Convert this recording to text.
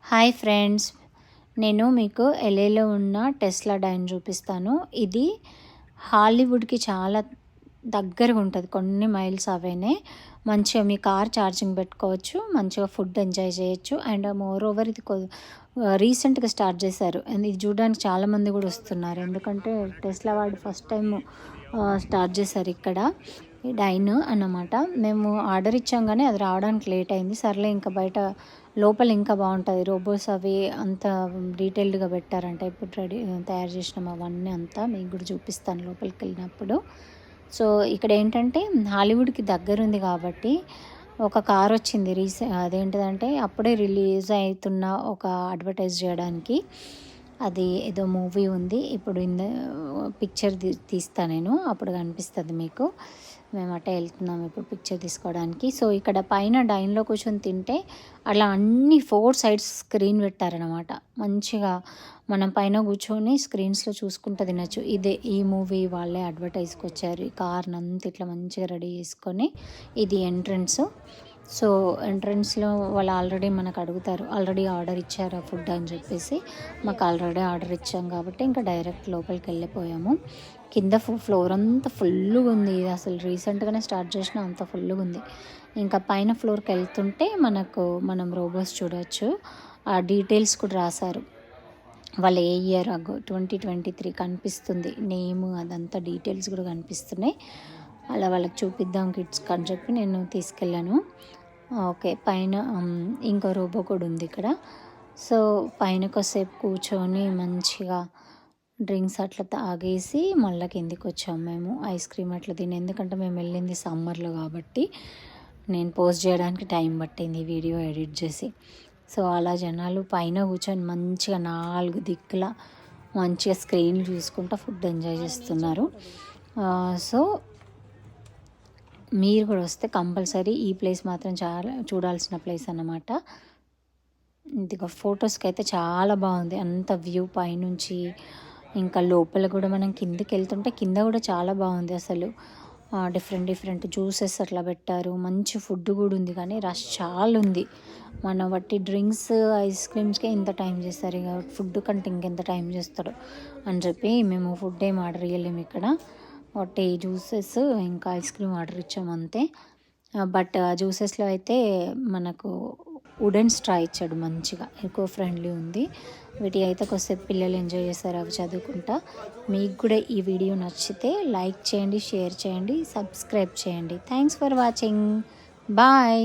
Hi friends, నేను మీకు ఎల్ఏలో ఉన్న టెస్లా డైన్ చూపిస్తాను. ఇది హాలీవుడ్కి చాలా దగ్గరగా ఉంటుంది, కొన్ని మైల్స్ అవేనే. మంచిగా మీ కార్ ఛార్జింగ్ పెట్టుకోవచ్చు, మంచిగా ఫుడ్ ఎంజాయ్ చేయొచ్చు. అండ్ మోర్ ఓవర్ ఇది రీసెంట్గా స్టార్ట్ చేశారు. అండ్ ఇది చూడడానికి చాలామంది కూడా వస్తున్నారు, ఎందుకంటే టెస్లా వాడు ఫస్ట్ టైం స్టార్ట్ చేశారు ఇక్కడ ఈ డైన్ అన్నమాట. మేము ఆర్డర్ ఇచ్చాం కానీ అది రావడానికి లేట్ అయింది. సర్లే ఇంకా బయట లోపల ఇంకా బాగుంటుంది, రోబోస్ అవి అంత డీటెయిల్డ్గా పెట్టారంట. ఇప్పుడు తయారు చేసినాం అవన్నీ అంతా మీకు కూడా చూపిస్తాను లోపలికి వెళ్ళినప్పుడు. సో ఇక్కడ ఏంటంటే హాలీవుడ్కి దగ్గరుంది కాబట్టి ఒక కార్ వచ్చింది అదేంటిదంటే అప్పుడే రిలీజ్ అవుతున్న ఒక అడ్వర్టైజ్ చేయడానికి. అది ఏదో మూవీ ఉంది, ఇప్పుడు పిక్చర్ తీస్తా నేను, అప్పుడు కనిపిస్తుంది మీకు. మేము అట్టే వెళ్తున్నాం ఇప్పుడు పిక్చర్ తీసుకోవడానికి. సో ఇక్కడ పైన డైన్లో కూర్చొని తింటే అలా అన్ని 4 సైడ్స్ స్క్రీన్ పెట్టారనమాట. మంచిగా మనం పైన కూర్చొని స్క్రీన్స్లో చూసుకుంటూ తినచ్చు. ఇదే ఈ మూవీ వాళ్ళే అడ్వర్టైజ్కి వచ్చారు. ఈ కార్ని అంతా ఇట్లా మంచిగా రెడీ చేసుకొని, ఇది ఎంట్రన్స్. సో ఎంట్రన్స్లో వాళ్ళు ఆల్రెడీ మనకు అడుగుతారు, ఆల్రెడీ ఆర్డర్ ఇచ్చారా ఫుడ్ అని చెప్పేసి. మాకు ఆల్రెడీ ఆర్డర్ ఇచ్చాం కాబట్టి ఇంకా డైరెక్ట్ లోపలికి వెళ్ళిపోయాము. కింద ఫ్లోర్ అంతా ఫుల్గా ఉంది, ఇది అసలు రీసెంట్గానే స్టార్ట్ చేసిన, అంత ఫుల్గా ఉంది. ఇంకా పైన ఫ్లోర్కి వెళ్తుంటే మనం రోబోస్ చూడవచ్చు. ఆ డీటెయిల్స్ కూడా రాశారు, వాళ్ళు ఏ ఇయర్ 2023 కనిపిస్తుంది నేమ్, అదంతా డీటెయిల్స్ కూడా కనిపిస్తున్నాయి. అలా వాళ్ళకి చూపిద్దాం కిడ్స్కి అని చెప్పి నేను తీసుకెళ్ళాను. ఓకే, పైన ఇంకో రోబో కూడా ఉంది ఇక్కడ. సో పైన కొద్దిసేపు కూర్చొని మంచిగా డ్రింక్స్ అట్లా తాగేసి మళ్ళీ కిందికి వచ్చాము మేము. ఐస్ క్రీమ్ అట్లా తిని, ఎందుకంటే మేము వెళ్ళింది సమ్మర్లో కాబట్టి నేను పోస్ట్ చేయడానికి టైం పట్టింది వీడియో ఎడిట్ చేసి. సో అలా జనాలు పైన కూర్చొని మంచిగా 4 దిక్కుల మంచిగా స్క్రీన్ చూసుకుంటూ ఫుడ్ ఎంజాయ్ చేస్తున్నారు. సో మీరు కూడా వస్తే కంపల్సరీ ఈ ప్లేస్ మాత్రం చాలా చూడాల్సిన ప్లేస్ అన్నమాట. ఇదిగో ఫొటోస్కి అయితే చాలా బాగుంది అంత వ్యూ పైనుంచి. ఇంకా లోపల కూడా మనం కిందకి వెళ్తుంటే కింద కూడా చాలా బాగుంది అసలు. డిఫరెంట్ జ్యూసెస్ అట్లా పెట్టారు, మంచి ఫుడ్ కూడా ఉంది. కానీ రష్ చాలా ఉంది. మన బట్టి డ్రింక్స్ ఐస్ క్రీమ్స్కే ఇంత టైం చేస్తారు, ఇక ఫుడ్ కంటే ఇంకెంత టైం చేస్తాడు అని చెప్పి మేము ఫుడ్ ఏం ఆర్డర్ చేయలేము ఇక్కడ. ఒకటి జ్యూసెస్ ఇంకా ఐస్ క్రీమ్ ఆర్డర్ ఇచ్చాము అంతే. బట్ జ్యూసెస్లో అయితే మనకు వుడెన్ స్ట్రా ఇచ్చాడు, మంచిగా ఎకో ఫ్రెండ్లీ ఉంది. వీటి అయితే కొద్దిసేపు పిల్లలు ఎంజాయ్ చేస్తారు అవి చదువుకుంటా. మీకు కూడా ఈ వీడియో నచ్చితే లైక్ చేయండి, షేర్ చేయండి, సబ్స్క్రైబ్ చేయండి. Thanks for watching, bye.